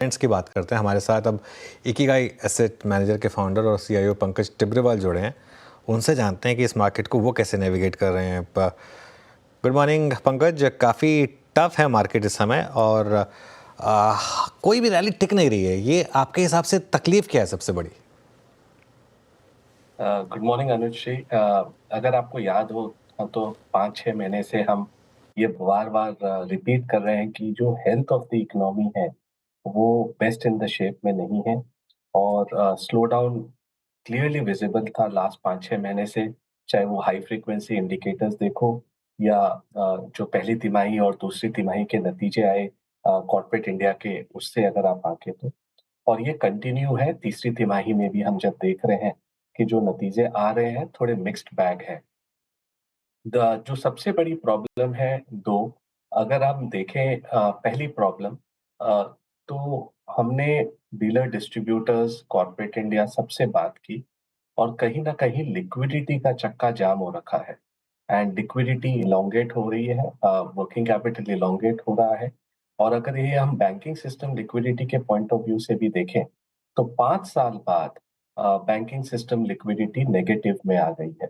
Trends की बात करते हैं। हमारे साथ अब इकिगाई एसेट मैनेजर के फाउंडर और सीईओ पंकज टिब्रेवाल जुड़े हैं। उनसे जानते हैं कि इस मार्केट को वो कैसे नेविगेट कर रहे हैं। Good morning Pankaj. काफ़ी टफ है मार्केट इस समय और कोई भी रैली टिक नहीं रही है। ये आपके हिसाब से तकलीफ क्या है सबसे बड़ी? गुड मॉर्निंग अनुज जी। अगर आपको याद हो तो 5-6 महीने से हम ये बार बार रिपीट कर रहे हैं कि जो हेल्थ ऑफ द इकोनॉमी है वो बेस्ट इन द शेप में नहीं है। और स्लो डाउन क्लियरली विजिबल था लास्ट 5-6 महीने से। चाहे वो हाई फ्रीक्वेंसी इंडिकेटर्स देखो या जो पहली तिमाही और दूसरी तिमाही के नतीजे आए कॉर्पोरेट इंडिया के, उससे अगर आप आके तो और ये कंटिन्यू है तीसरी तिमाही में भी। हम जब देख रहे हैं कि जो नतीजे आ रहे हैं थोड़े मिक्स्ड बैग है। जो सबसे बड़ी प्रॉब्लम है दो, अगर हम देखें पहली प्रॉब्लम, तो हमने डीलर डिस्ट्रीब्यूटर्स कॉर्पोरेट इंडिया सबसे बात की और कहीं ना कहीं लिक्विडिटी का चक्का जाम हो रखा है एंड लिक्विडिटी इलोंगेट हो रही है, वर्किंग कैपिटल इलोंगेट हो रहा है। और अगर ये हम बैंकिंग सिस्टम लिक्विडिटी के पॉइंट ऑफ व्यू से भी देखें तो 5 साल बाद बैंकिंग सिस्टम लिक्विडिटी नेगेटिव में आ गई है।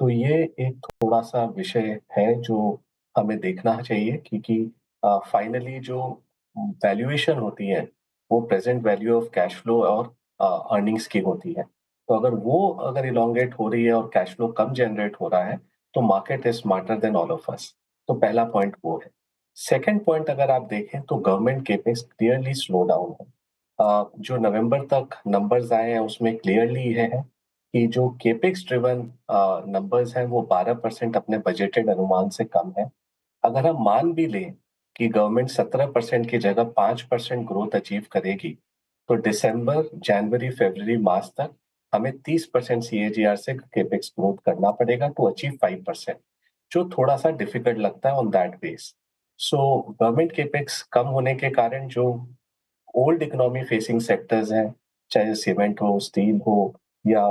तो ये एक थोड़ा सा विषय है जो हमें देखना चाहिए, क्योंकि फाइनली जो वैल्यूएशन होती है वो present value of cash flow और अर्निंग्स की होती है। तो अगर इलोंगेट हो रही है और कैश फ्लो कम जनरेट हो रहा है तो market is smarter than all of us. तो पहला पॉइंट वो है। सेकंड पॉइंट अगर आप देखें तो government capex clearly slow down है। जो नवंबर तक नंबर्स आए हैं उसमें क्लियरली ये है कि जो केपेक्स ड्रिवन नंबर्स हैं वो 12% अपने बजटेड अनुमान से कम है। अगर हम मान भी लें कि गवर्नमेंट 17% की जगह 5% ग्रोथ अचीव करेगी तो दिसंबर जनवरी फरवरी मार्च तक हमें 30% सीएजीआर से केपेक्स ग्रोथ करना पड़ेगा टू अचीव 5%, जो थोड़ा सा डिफिकल्ट लगता है on that base. So government capex कम होने के कारण जो ओल्ड इकोनॉमी फेसिंग सेक्टर्स हैं, चाहे सीमेंट हो, स्टील हो या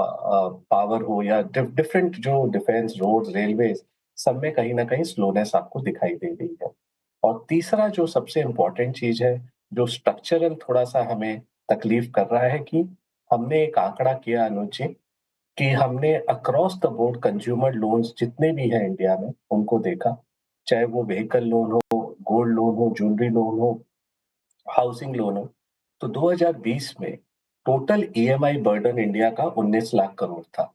पावर हो या डिफरेंट जो डिफेंस, रोड, रेलवेज, सब में कहीं ना कहीं स्लोनेस आपको दिखाई दे रही है। और तीसरा जो सबसे इम्पोर्टेंट चीज है, जो स्ट्रक्चरल थोड़ा सा हमें तकलीफ कर रहा है, कि हमने एक आंकड़ा किया अनुज जी कि हमने across the board consumer loans जितने भी हैं इंडिया में उनको देखा, चाहे वो व्हीकल लोन हो, गोल्ड लोन हो, ज्वेलरी लोन हो, हाउसिंग लोन हो। तो 2020 में टोटल ईएमआई बर्डन इंडिया का 19 लाख करोड़ था।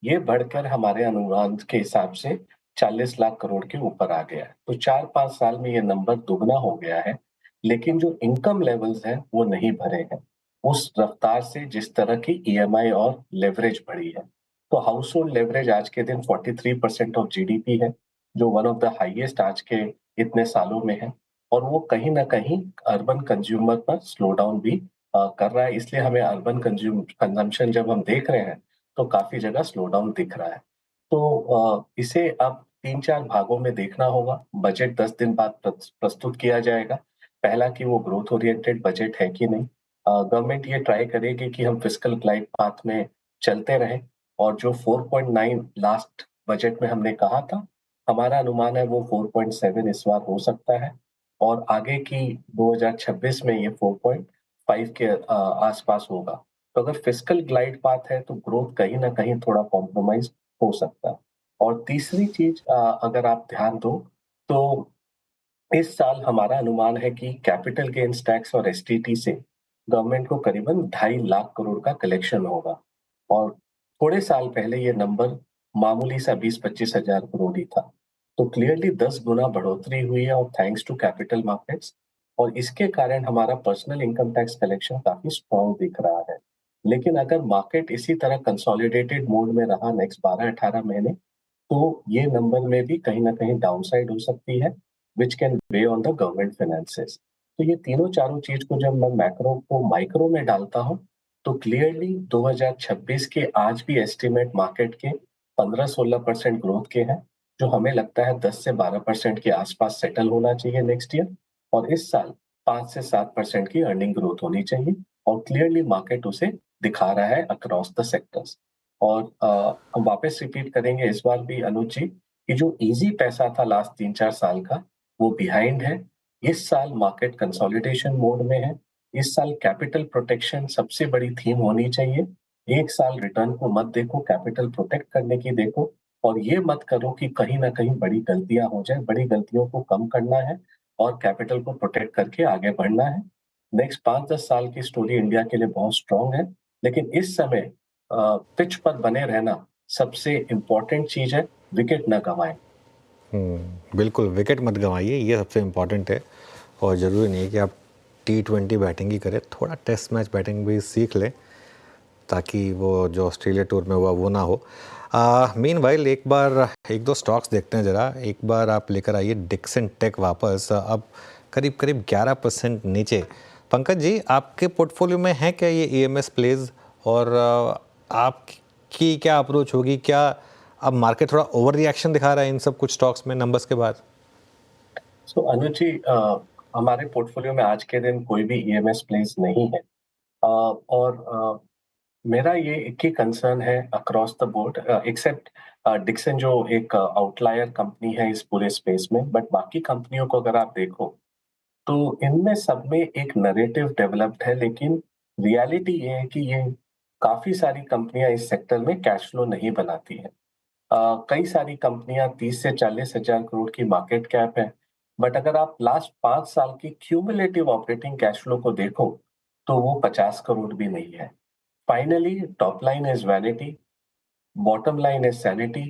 ये बढ़कर हमारे अनुमान के हिसाब से 40 लाख करोड़ के ऊपर आ गया है। तो 4-5 साल में ये नंबर दुगना हो गया है। लेकिन जो इनकम लेवल्स हैं वो नहीं भरे हैं उस रफ्तार से जिस तरह की ईएमआई और लेवरेज बढ़ी है। तो हाउस होल्ड लेवरेज आज के दिन 43% ऑफ जीडीपी है, जो वन ऑफ द हाईएस्ट आज के इतने सालों में है। और वो कहीं ना कहीं अर्बन कंज्यूमर पर स्लो डाउन भी कर रहा है। इसलिए हमें अर्बन कंजम्पशन जब हम देख रहे हैं तो काफी जगह स्लो डाउन दिख रहा है। तो इसे अब 3-4 भागों में देखना होगा। बजट 10 दिन बाद प्रस्तुत किया जाएगा। पहला कि वो ग्रोथ ओरिएंटेड बजट है कि नहीं। गवर्नमेंट ये ट्राई करेगी कि हम फिस्कल ग्लाइड पाथ में चलते रहें और जो 4.9 लास्ट बजट में हमने कहा था, हमारा अनुमान है वो 4.7 इस बार हो सकता है। और आगे की 2026 में ये 4.5 के आसपास होगा। तो अगर फिस्कल ग्लाइड पाथ है तो ग्रोथ कहीं ना कहीं थोड़ा कॉम्प्रोमाइज हो सकता है। और तीसरी चीज अगर आप ध्यान दो तो इस साल हमारा अनुमान है कि कैपिटल गेन्स टैक्स और एसटीटी से गवर्नमेंट को करीबन 2.5 लाख करोड़ का कलेक्शन होगा। और थोड़े साल पहले ये नंबर मामूली सा 20-25 हजार करोड़ ही था। तो क्लियरली 10 गुना बढ़ोतरी हुई है और थैंक्स टू कैपिटल मार्केट्स। और इसके कारण हमारा पर्सनल इनकम टैक्स कलेक्शन काफी स्ट्रॉन्ग दिख रहा है। लेकिन अगर मार्केट इसी तरह कंसोलिडेटेड मोड में रहा नेक्स्ट 12-18 महीने तो ये नंबर में भी कहीं ना कहीं डाउनसाइड हो सकती है, which can way on the government finances. तो ये तीनों चारों चीज को जब मैं मैक्रो को माइक्रो में डालता हूँ तो क्लियरली 2026 के आज भी एस्टिमेट मार्केट के 15-16% ग्रोथ के हैं, जो हमें लगता है 10 से 12% के आसपास सेटल होना चाहिए नेक्स्ट ईयर। और इस साल 5 से 7% की अर्निंग ग्रोथ होनी चाहिए और क्लियरली मार्केट उसे दिखा रहा है अक्रॉस द सेक्टर्स। और हम वापस रिपीट करेंगे इस बार भी अनुज जी कि जो इजी पैसा था लास्ट 3-4 साल का वो बिहाइंड है। इस साल मार्केट कंसोलिडेशन मोड में है इस साल कैपिटल प्रोटेक्शन सबसे बड़ी थीम होनी चाहिए। एक साल रिटर्न को मत देखो, कैपिटल प्रोटेक्ट करने की देखो, और ये मत करो कि कहीं न कहीं बड़ी गलतियाँ हो जाएँ, बड़ी गलतियों को कम करना है और कैपिटल को प्रोटेक्ट करके आगे बढ़ना है। नेक्स्ट 5-10 साल की स्टोरी इंडिया के लिए बहुत स्ट्रॉन्ग है, लेकिन इस समय पिच पर बने रहना सबसे इम्पोर्टेंट चीज़ है, विकेट ना गँवाएँ। बिल्कुल विकेट मत गंवाइए, ये सबसे इम्पोर्टेंट है। और ज़रूरी नहीं है कि आप T20 बैटिंग ही करें, थोड़ा टेस्ट मैच बैटिंग भी सीख लें ताकि वो जो ऑस्ट्रेलिया टूर में हुआ वो ना हो। मीनवाइल एक बार एक दो स्टॉक्स देखते हैं ज़रा। एक बार आप लेकर आइए डिक्सन टेक वापस, अब करीब करीब 11% नीचे। पंकज जी, आपके पोर्टफोलियो में है क्या ये EMS प्लेज, और आपकी क्या अप्रोच होगी? क्या अब मार्केट थोड़ा ओवर रिएक्शन दिखा रहा है इन सब कुछ स्टॉक्स में नंबर्स के बाद? सो अनुज जी, हमारे पोर्टफोलियो में आज के दिन कोई भी ईएमएस प्लेस नहीं है। और मेरा ये एक ही कंसर्न है across the board, except Dixon जो एक आउटलायर कंपनी है इस पूरे स्पेस में, बट बाकी कंपनियों को अगर आप देखो तो इनमें सब में एक नैरेटिव डेवलप्ड है, लेकिन रियलिटी ये है कि ये काफी सारी कंपनियां इस सेक्टर में कैश फ्लो नहीं बनाती हैं। कई सारी कंपनियां 30 से 40 हजार करोड़ की मार्केट कैप है, बट अगर आप लास्ट 5 साल की क्यूमुलेटिव ऑपरेटिंग कैश फ्लो को देखो तो वो 50 करोड़ भी नहीं है। Finally top line is vanity, bottom line is sanity,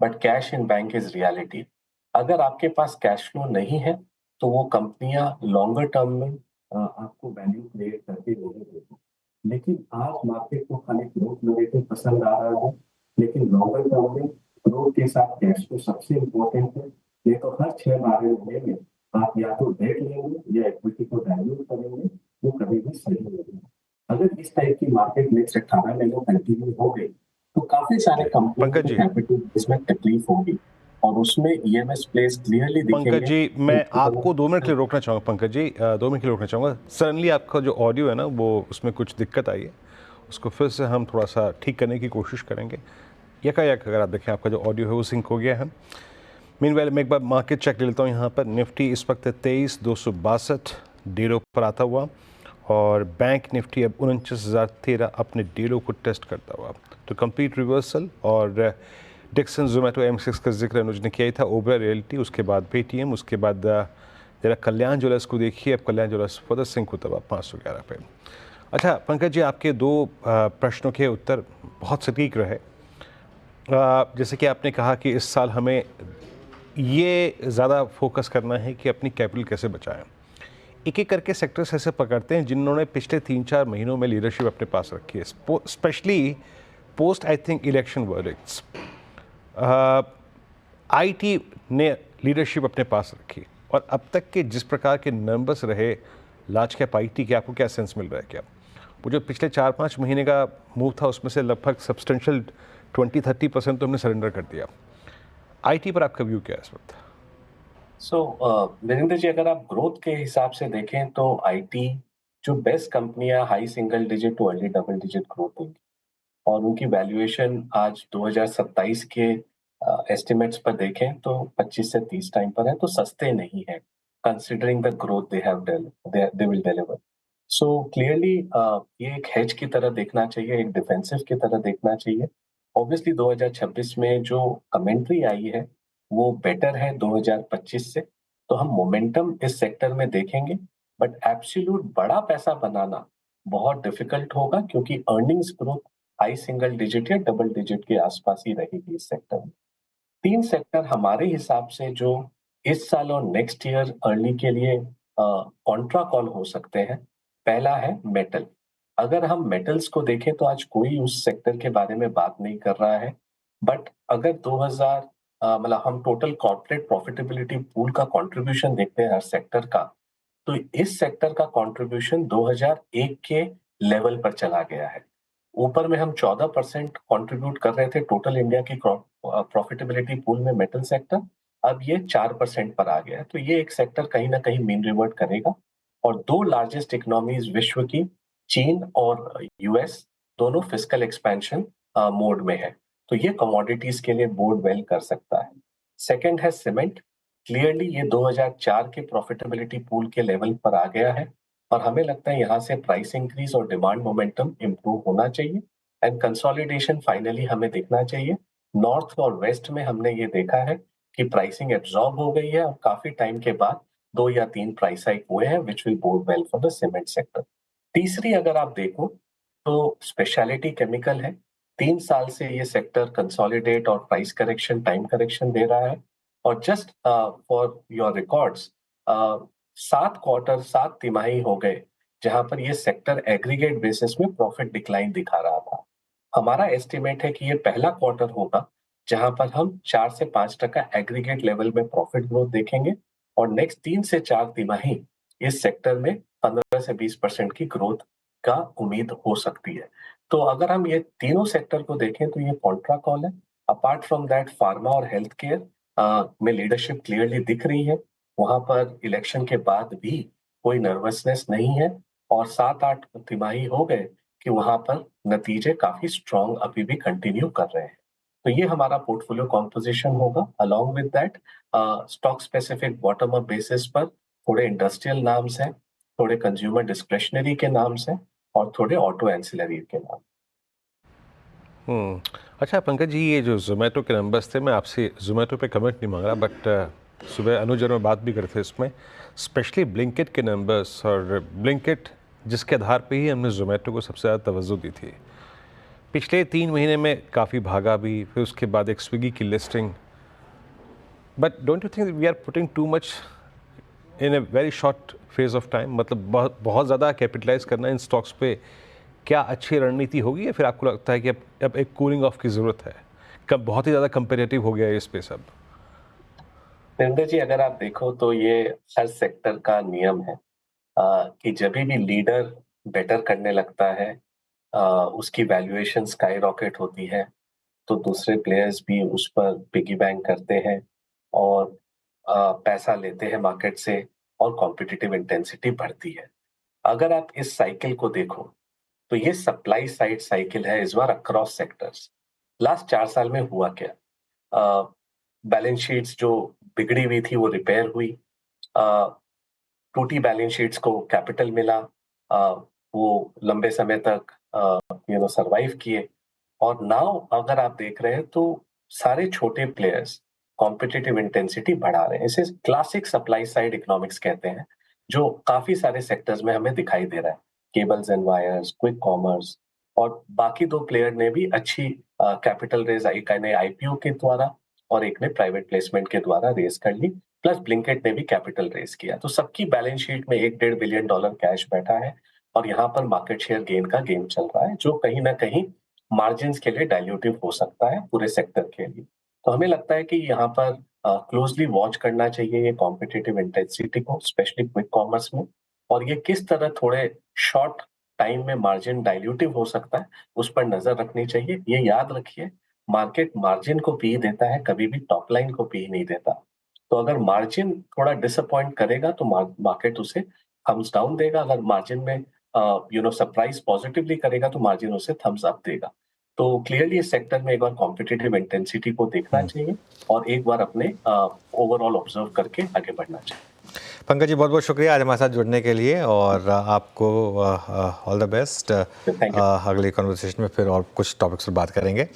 but cash in bank is reality. अगर आपके पास कैश फ्लो नहीं है तो वो कंपनियां लॉन्गर टर्म में आपको वैल्यू क्रिएट करके नहीं देती। लेकिन आज मार्केट को खाली ग्रोथ नैरेटिव पसंद आ रहा है, लेकिन लॉन्गर टर्म में ग्रोथ के साथ कैश फ्लो सबसे इम्पोर्टेंट है। ये तो हर 6-12 महीने में आप या तो डेट लेंगे या इक्विटी को डाइल्यूट करेंगे, वो कभी भी सही नहीं है। अगर इस टाइप की मार्केट नेक्स्ट 18 महीने कंटिन्यू हो गई तो काफी सारे जी कंपनियों पंकज को जी, कैपिटल इसमें तकलीफ होगी और उसमें ईएमएस प्लेस क्लियरली पंकज दिखेंगे। जी, मैं आपको 2 मिनट के लिए रोकना चाहूँगा। पंकज जी, 2 मिनट के लिए रोकना चाहूँगा। सडनली आपका जो ऑडियो है ना, वो उसमें कुछ दिक्कत आई है। उसको फिर से हम थोड़ा सा ठीक करने की कोशिश करेंगे। यकायक अगर आप देखें, आपका जो ऑडियो है वो सिंक हो गया है। मीनवाइल मैं एक बार मार्केट चेक ले लेता हूँ। यहाँ पर निफ्टी इस वक्त 23,262 डेढ़ों पर आता हुआ, और बैंक निफ्टी अब 49,013 अपने डेढ़ों को टेस्ट करता हुआ। तो कंप्लीट रिवर्सल। और डिक्सन जोमेटो M6 का जिक्र अनुज ने किया ही था, ओबरा रियल्टी, उसके बाद पेटीएम, उसके बाद जरा कल्याण ज्वेलर्स को देखिए। अब कल्याण ज्वेलर्स फर्दर सिंक होता हुआ 511 पे। अच्छा पंकज जी, आपके दो प्रश्नों के उत्तर बहुत सटीक रहे। जैसे कि आपने कहा कि इस साल हमें ये ज़्यादा फोकस करना है कि अपनी कैपिटल कैसे बचाएं। एक एक करके सेक्टर्स ऐसे पकड़ते हैं जिन्होंने पिछले 3-4 महीनों में लीडरशिप अपने पास रखी है, specially post I think election verdicts. IT ने लीडरशिप अपने पास रखी, और अब तक के जिस प्रकार के नंबर्स रहे लार्ज कैप आईटी के, आपको क्या सेंस मिल रहा है? क्या वो जो पिछले 4-5 महीने का मूव था उसमें से लगभग सब्सटेंशियल 20-30% तो हमने सरेंडर कर दिया। आईटी पर आपका व्यू क्या है इस वक्त? सो वीरेंद्र जी, अगर आप ग्रोथ के हिसाब से देखें तो आईटी जो बेस्ट कंपनियां high single digit too early double digit growth देंगी, और उनकी वैल्यूएशन आज 2027 के एस्टिमेट्स पर देखें तो 25 से 30 टाइम पर है, तो सस्ते नहीं है considering the growth they will deliver. So clearly ये एक हेज की तरह देखना चाहिए, एक डिफेंसिव की तरह देखना चाहिए। ऑब्वियसली 2026 में जो कमेंट्री आई है वो बेटर है 2025 से, तो हम मोमेंटम इस सेक्टर में देखेंगे, बट एब्सोल्यूट बड़ा पैसा बनाना बहुत डिफिकल्ट होगा क्योंकि earnings growth high single digit या डबल डिजिट के आसपास ही रहेगी इस सेक्टर में। 3 सेक्टर हमारे हिसाब से जो इस साल और नेक्स्ट ईयर अर्ली के लिए कॉन्ट्रा कॉल हो सकते हैं। पहला है मेटल। अगर हम मेटल्स को देखें तो आज कोई उस सेक्टर के बारे में बात नहीं कर रहा है, बट अगर 2000 मतलब हम टोटल कॉर्पोरेट प्रॉफिटेबिलिटी पूल का कंट्रीब्यूशन देखते हैं हर सेक्टर का, तो इस सेक्टर का कंट्रीब्यूशन 2001 के लेवल पर चला गया है। ऊपर में हम 14% कंट्रीब्यूट कर रहे थे टोटल इंडिया की प्रॉफिटेबिलिटी पूल में मेटल सेक्टर, अब ये 4% पर आ गया है। तो ये एक सेक्टर कहीं ना कहीं मीन रिवर्ट करेगा। और दो लार्जेस्ट इकोनॉमीज विश्व की, चीन और यूएस, दोनों फिस्कल एक्सपेंशन मोड में है, तो ये कमोडिटीज के लिए बोर्ड वेल कर सकता है। सेकंड है सीमेंट। क्लियरली ये 2004 के प्रॉफिटेबिलिटी पूल के लेवल पर आ गया है, और हमें लगता है यहाँ से प्राइस इंक्रीज और डिमांड मोमेंटम इम्प्रूव होना चाहिए एंड कंसोलिडेशन फाइनली हमें दिखना चाहिए। नॉर्थ और वेस्ट में हमने ये देखा है कि प्राइसिंग एब्जॉर्ब हो गई है और काफी टाइम के बाद 2 या 3 प्राइस हाइक हुए हैं which will bode well for the cement sector. तीसरी अगर आप देखो तो स्पेशलिटी केमिकल है। 3 साल से ये सेक्टर कंसोलिडेट और प्राइस करेक्शन टाइम करेक्शन दे रहा है और जस्ट फॉर योर रिकॉर्ड्स 7 तिमाही हो गए जहां पर ये सेक्टर एग्रीगेट बेसिस में प्रॉफिट डिक्लाइन दिखा रहा था। हमारा एस्टिमेट है कि ये पहला क्वार्टर होगा जहां पर हम 4 से 5% एग्रीगेट लेवल में प्रॉफिट ग्रोथ देखेंगे और नेक्स्ट 3 से 4 तिमाही इस सेक्टर में 15 से 20% की ग्रोथ का उम्मीद हो सकती है। तो अगर हम ये तीनों सेक्टर को देखें तो ये कॉन्ट्रा कॉल है। अपार्ट फ्रॉम दैट फार्मा और हेल्थ केयर में लीडरशिप क्लियरली दिख रही है। वहां पर इलेक्शन के बाद भी कोई नर्वसनेस नहीं है और 7-8 तिमाही हो गए कि वहां पर नतीजे काफी स्ट्रांग अभी भी कंटिन्यू कर रहे हैं। तो ये हमारा पोर्टफोलियो कॉम्पोजिशन होगा। Along with that stock specific bottom up basis पर थोड़े इंडस्ट्रियल नाम्स हैं, थोड़े कंज्यूमर डिस्क्रिशनरी के नाम्स हैं और थोड़े ऑटो एंसिलरी के नाम। अच्छा पंकज जी, ये जो जोमेटो के नंबर्स थे, मैं आपसे जोमेटो पे कमेंट नहीं मांग रहा, बट सुबह अनुज और मैं बात भी करते थे इसमें, स्पेशली ब्लिंकिट के नंबर्स, और ब्लिंकिट जिसके आधार पे ही हमने जोमेटो को सबसे ज़्यादा तवज्जो दी थी। पिछले 3 महीने में काफ़ी भागा भी, फिर उसके बाद एक स्विगी की listing, but don't you think we are putting too much in a very short phase of time? मतलब बहुत ज़्यादा कैपिटलाइज करना इन स्टॉक्स पे क्या अच्छी रणनीति होगी, या फिर आपको लगता है कि अब एक कूलिंग ऑफ की ज़रूरत है? कब बहुत ही ज़्यादा कंपेरेटिव हो गया है इस पे सब? नरेंद्र जी, अगर आप देखो तो ये हर सेक्टर का नियम है कि जब भी लीडर बेटर करने लगता है उसकी वैल्यूएशन स्काई रॉकेट होती है, तो दूसरे प्लेयर्स भी उस पर पिगी बैंक करते हैं और पैसा लेते हैं मार्केट से और कॉम्पिटिटिव इंटेंसिटी बढ़ती है। अगर आप इस साइकिल को देखो तो ये सप्लाई साइड साइकिल है इस बार अक्रॉस सेक्टर्स। लास्ट 4 साल में हुआ क्या? बैलेंस शीट्स जो बिगड़ी हुई थी वो रिपेयर हुई, टूटी बैलेंस शीट्स को कैपिटल मिला, वो लंबे समय तक सरवाइव किए और नाउ अगर आप देख रहे हैं तो सारे छोटे प्लेयर्स कॉम्पिटिटिव इंटेंसिटी बढ़ा रहे हैं। इसे क्लासिक सप्लाई साइड इकोनॉमिक्स कहते हैं, जो काफी सारे सेक्टर्स में हमें दिखाई दे रहा है। Cables and wires, quick commerce और बाकी 2 प्लेयर ने भी अच्छी कैपिटल रेज, एक ने आईपीओ के द्वारा और एक ने प्राइवेट प्लेसमेंट के द्वारा रेज कर ली, प्लस ब्लिंकिट ने भी कैपिटल रेज किया। तो सबकी बैलेंस शीट में $1-1.5 बिलियन कैश बैठा है और यहाँ पर मार्केट शेयर गेन का गेम चल रहा है, जो कहीं ना कहीं मार्जिन के लिए डाइल्यूटिव हो सकता है पूरे सेक्टर के लिए। तो हमें लगता है कि यहाँ पर क्लोजली वॉच करना चाहिए ये कॉम्पिटिटिव इंटेंसिटी को, स्पेशली क्विक कॉमर्स में, और ये किस तरह थोड़े शॉर्ट टाइम में मार्जिन डाइल्यूटिव हो सकता है उस पर नजर रखनी चाहिए। ये याद रखिए, मार्केट मार्जिन को पी देता है, कभी भी टॉप लाइन को पी नहीं देता। तो अगर मार्जिन थोड़ा डिसअपॉइंट करेगा तो मार्केट उसे थम्स डाउन देगा, अगर मार्जिन में सरप्राइज पॉजिटिवली करेगा तो मार्जिन उसे थम्स अप देगा। तो क्लियरली इस सेक्टर में एक बार कॉम्पिटिटिव इंटेंसिटी को देखना चाहिए और एक बार अपने ओवरऑल ऑब्जर्व करके आगे बढ़ना चाहिए। पंकज जी, बहुत बहुत शुक्रिया आज हमारे साथ जुड़ने के लिए, और आपको all the best. Thank you. अगली कॉन्वर्सेशन में फिर और कुछ टॉपिक्स पर बात करेंगे।